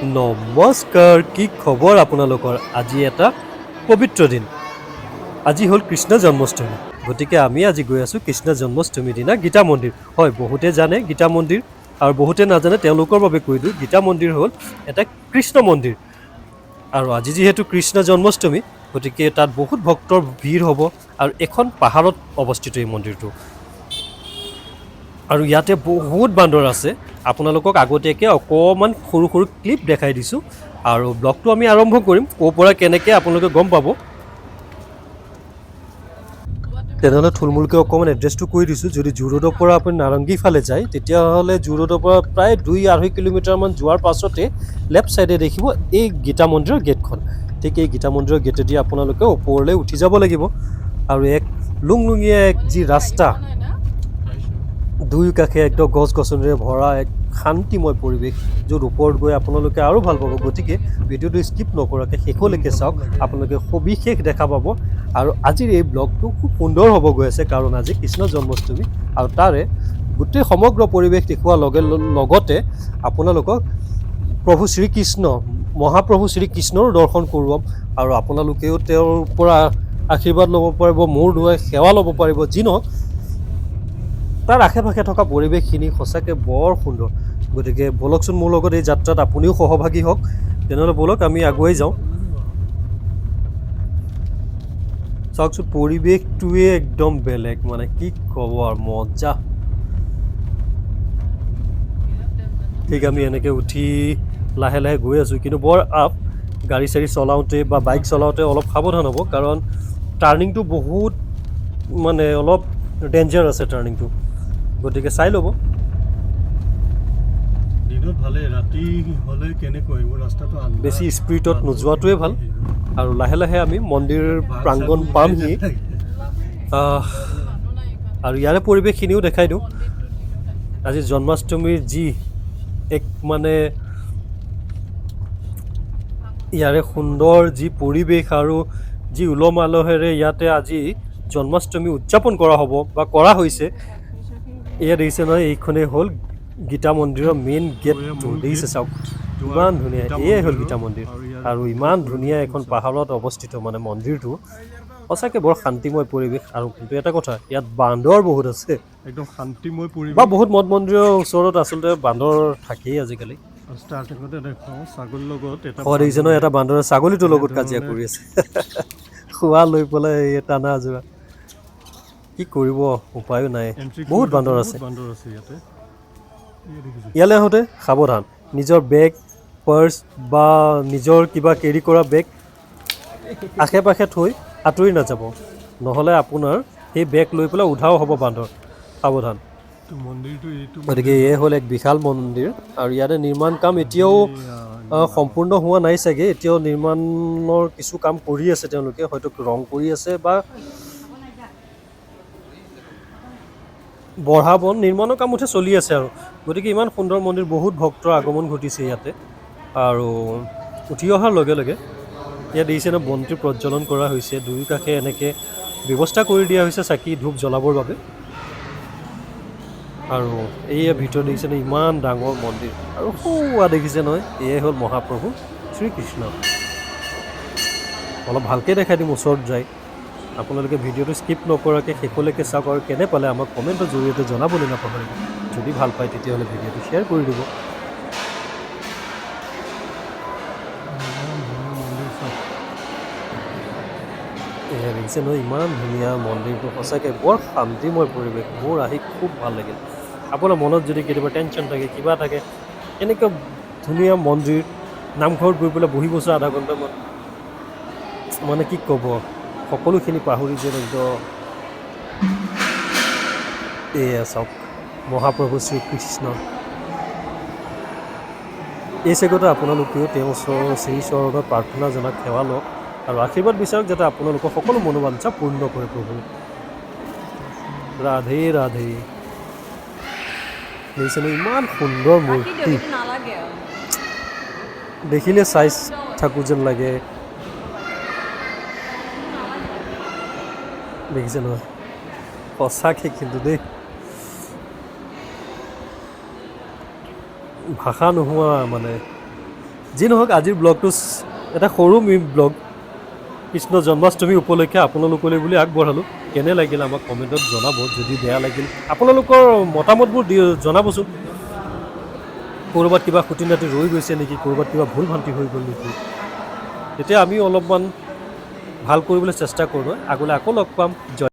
নমস্কাৰ, কি খবৰ আপোনালোকৰ? আজি এটা পবিত্ৰ দিন। আজি হ'ল কৃষ্ণ জন্মাষ্টমী। গতিকে আমি আজি গৈ আছোঁ কৃষ্ণ জন্মাষ্টমীৰ দিনা গীতা মন্দিৰ। হয়, বহুতে জানে গীতা মন্দিৰ আৰু বহুতে নাজানে, তেওঁলোকৰ বাবে কৈ দিওঁ, গীতা মন্দিৰ হ'ল এটা কৃষ্ণ মন্দিৰ। আৰু আজি যিহেতু কৃষ্ণ জন্মাষ্টমী, গতিকে তাত বহুত ভক্তৰ ভিৰ হ'ব আৰু এখন পাহাৰত অৱস্থিত এই মন্দিৰটো। আৰু ইয়াতে বহুত বান্দৰ আছে। আপোনালোকক আগতীয়াকৈ অকণমান সৰু সৰু ক্লিপ দেখাই দিছোঁ আৰু ব্লগটো আমি আৰম্ভ কৰিম। ক'ৰ পৰা কেনেকৈ আপোনালোকে গম পাব। তেনেহ'লে থুলমূলকৈ অকণমান এড্ৰেছটো কৈ দিছোঁ। যদি জু ৰোডৰ পৰা আপুনি নাৰেংগী ফালে যায়, তেতিয়াহ'লে জু ৰোডৰ পৰা প্ৰায় 2-2.5 কিলোমিটাৰমান যোৱাৰ পাছতে লেফ্ট ছাইডে দেখিব এই গীতা মন্দিৰৰ গেটখন। ঠিক এই গীতা মন্দিৰৰ গেটেদি আপোনালোকে ওপৰলৈ উঠি যাব লাগিব আৰু এক লুংলুঙীয়া এক যি ৰাস্তা, দুই কাষে একদম গছ গছনিৰে ভৰা এক শান্তিময় পৰিৱেশ, য'ত ওপৰত গৈ আপোনালোকে আৰু ভাল পাব। গতিকে ভিডিঅ'টো স্কিপ নকৰাকৈ শেষলৈকে চাওক, আপোনালোকে সবিশেষ দেখা পাব। আৰু আজিৰ এই ব্লগটো খুব সুন্দৰ হ'ব গৈ আছে, কাৰণ আজি কৃষ্ণ জন্মাষ্টমী আৰু তাৰে গোটেই সমগ্ৰ পৰিৱেশ দেখুওৱাৰ লগতে আপোনালোকক প্ৰভু শ্ৰীকৃষ্ণ, মহাপ্ৰভু শ্ৰীকৃষ্ণৰো দৰ্শন কৰোৱাম আৰু আপোনালোকেও তেওঁৰ পৰা আশীৰ্বাদ ল'ব পাৰিব, মূৰ ধুৱাই সেৱা ল'ব পাৰিব। যি নহওক, তাৰ আশে পাশে থকা পৰিৱেশখিনি সঁচাকৈ বৰ সুন্দৰ। গতিকে ব'লকচোন মোৰ লগত এই যাত্ৰাত আপুনিও সহভাগী হওক। তেনেহ'লে ব'লক আমি আগুৱাই যাওঁ। চাওকচোন, পৰিৱেশটোৱে একদম বেলেগ, মানে কি ক'ব আৰু মজা। ঠিক আমি এনেকৈ উঠি লাহে লাহে গৈ আছোঁ, কিন্তু বৰ আপ গাড়ী চাড়ী চলাওঁতে বা বাইক চলাওঁতে অলপ সাৱধান হ'ব, কাৰণ টাৰ্ণিংটো বহুত মানে অলপ ডেঞ্জাৰ আছে টাৰ্ণিংটো। গতিকে চাই ল'ব। দিনত ভালে, ৰাতি হ'লে কেনেকৈ এইবোৰ ৰাস্তাটো বেছি স্পীডত নোযোৱাটোৱে ভাল। আৰু লাহে লাহে আমি মন্দিৰ প্ৰাংগণ পামহি। আৰু ইয়াৰে পৰিৱেশখিনিও দেখাই দিওঁ। আজি জন্মাষ্টমীৰ যি এক মানে ইয়াৰে সুন্দৰ যি পৰিৱেশ আৰু যি উলহ মালহেৰে ইয়াতে আজি জন্মাষ্টমী উদযাপন কৰা হ'ব বা কৰা হৈছে। এয়া দেখিছে নহয়, এইখনেই হ'ল গীতা মন্দিৰৰ মেইন গেটটো। দেখিছে, চাওক ইমান ধুনীয়া। এয়াই হ'ল গীতা মন্দিৰ আৰু ইমান ধুনীয়া এখন পাহাৰত অৱস্থিত মানে মন্দিৰটো। সঁচাকৈ বৰ শান্তিময় পৰিৱেশ। আৰু কিন্তু এটা কথা, ইয়াত বান্দৰ বহুত আছে, একদম শান্তিময় পৰিৱেশ। বা বহুত মঠ মন্দিৰৰ ওচৰত আচলতে বান্দৰ থাকেই আজিকালি। ষ্টাৰ্টিঙতে দেখাওঁ ছাগলীৰ লগত দেখিছে নহয়, এটা বান্দৰে ছাগলীটোৰ লগত কাজিয়া কৰি আছে। খোৱা লৈ পেলাই এই টানা আজোৰা। কি কৰিব, উপায়ো নাই, বহুত বান্দৰ আছে। ইয়াতে। ইয়ালৈ আহোঁতে সাৱধান, নিজৰ বেগ, পাৰ্চ বা নিজৰ কিবা কেৰি কৰা বেগ আশে পাশে থৈ আঁতৰি নাযাব, নহ'লে আপোনাৰ সেই বেগ লৈ পেলাই উধাও হ'ব বান্দৰ। সাৱধান। গতিকে এয়ে হ'ল এক বিশাল মন্দিৰ আৰু ইয়াতে নিৰ্মাণ কাম এতিয়াও সম্পূৰ্ণ হোৱা নাই চাগে। এতিয়াও নিৰ্মাণৰ কিছু কাম কৰি আছে তেওঁলোকে, হয়তো ৰং কৰি আছে বা বঢ়াব, নিৰ্মাণৰ কাম উঠে চলি আছে আৰু। গতিকে ইমান সুন্দৰ মন্দিৰ, বহুত ভক্তৰ আগমন ঘটিছে ইয়াতে। আৰু উঠি অহাৰ লগে লগে ইয়াত দেখিছে ন, বন্তি প্ৰজ্বলন কৰা হৈছে। দুয়ো কাষে এনেকৈ ব্যৱস্থা কৰি দিয়া হৈছে চাকি ধূপ জ্বলাবৰ বাবে। আৰু এইয়া ভিতৰত দেখিছেনে, ইমান ডাঙৰ মন্দিৰ আৰু সৌৱা দেখিছে নহয়, এয়াই হ'ল মহাপ্ৰভু শ্ৰীকৃষ্ণ। অলপ ভালকৈ দেখাই দিম ওচৰত যায়। আপোনালোকে ভিডিঅ'টো স্কিপ নকৰাকৈ শেষলৈকে চাওক আৰু কেনে পালে আমাক কমেণ্টৰ জৰিয়তে জনাবলৈ নাপাহৰিব। যদি ভাল পায় তেতিয়াহ'লে ভিডিঅ'টো শ্বেয়াৰ কৰি দিব। এয়া দেখিছে নহয়, ইমান ধুনীয়া মন্দিৰটো, সঁচাকৈ বৰ শান্তিময় পৰিৱেশ। মোৰ আহি খুব ভাল লাগিল। আপোনাৰ মনত যদি কেতিয়াবা টেনশ্যন থাকে, কিবা থাকে, এনেকুৱা ধুনীয়া মন্দিৰ, নামঘৰত গৈ পেলাই বহি বছৰ আধা ঘণ্টামান, মানে কি ক'ব, সকলোখিনি পাহৰি যেন একদম। এয়া চাওক, মহাপ্ৰভু শ্ৰীকৃষ্ণ। এই চেগতে আপোনালোকেও তেওঁৰ শ্ৰীচৰণত প্ৰাৰ্থনা জনাক, সেৱা লওক আৰু আশীৰ্বাদ বিচাৰক, যাতে আপোনালোকৰ সকলো মনোবাঞ্ছা পূৰ্ণ কৰে প্ৰভু। ৰাধে ৰাধে। দেখিছেনে, ইমান সুন্দৰ মূৰ্তি, দেখিলে চাই থাকোঁ যেন লাগে। দেখিছে নহয়, সঁচাকৈ কিন্তু দেই, ভাষা নোহোৱা মানে যি নহওক আজিৰ ব্লগটো এটা সৰু ব্লগ কৃষ্ণ জন্মাষ্টমী উপলক্ষে আপোনালোকলৈ বুলি আগবঢ়ালোঁ কেনে লাগিল আমাক কমেণ্টত জনাব যদি বেয়া লাগিল আপোনালোকৰ মতামতবোৰ জনাবচোন ক'ৰবাত কিবা খুটি নাটি ৰৈ গৈছে নেকি ক'ৰবাত কিবা ভুল ভ্ৰান্তি হৈ গ'ল নেকি তেতিয়া আমি অলপমান ভাল কৰিবলৈ চেষ্টা কৰোঁ আগলৈ আকৌ লগ পাম